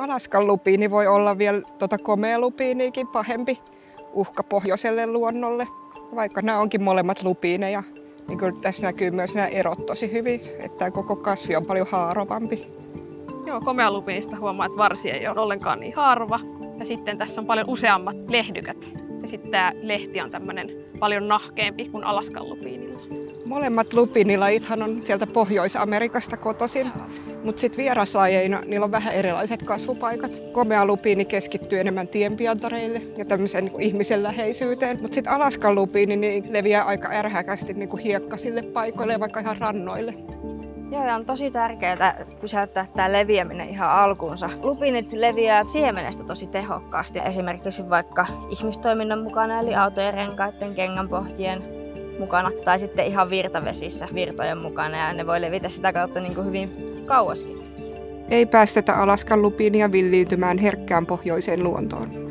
Alaskan lupiini voi olla vielä komea lupiiniikin pahempi uhka pohjoiselle luonnolle. Vaikka nämä onkin molemmat lupiineja, niin kyllä tässä näkyy myös nämä erot tosi hyvin, että koko kasvi on paljon haarovampi. Joo, komealupiinista huomaa, että varsi ei ole ollenkaan niin haarova. Ja sitten tässä on paljon useammat lehdykät. Ja sitten tämä lehti on tämmöinen paljon nahkeampi kuin Alaskan lupiinilla. Molemmat lupiinilajithan on sieltä Pohjois-Amerikasta kotoisin, mutta sitten vieraslajeina niillä on vähän erilaiset kasvupaikat. Komea lupiini keskittyy enemmän tienpientareille ja tämmöiseen niin ihmisen läheisyyteen, mutta sitten Alaskan lupiini niin leviää aika ärhäkästi niin hiekkaisille paikoille ja vaikka ihan rannoille. Joo, ja on tosi tärkeää pysäyttää tämä leviäminen ihan alkuunsa. Lupiinit leviää siemenestä tosi tehokkaasti, esimerkiksi vaikka ihmistoiminnan mukana, eli autojen, renkaiden, kengänpohjien mukana, tai sitten ihan virtavesissä virtojen mukana, ja ne voi levitä sitä kautta niin kuin hyvin kauaskin. Ei päästetä Alaskan lupiinia villiintymään herkkään pohjoiseen luontoon.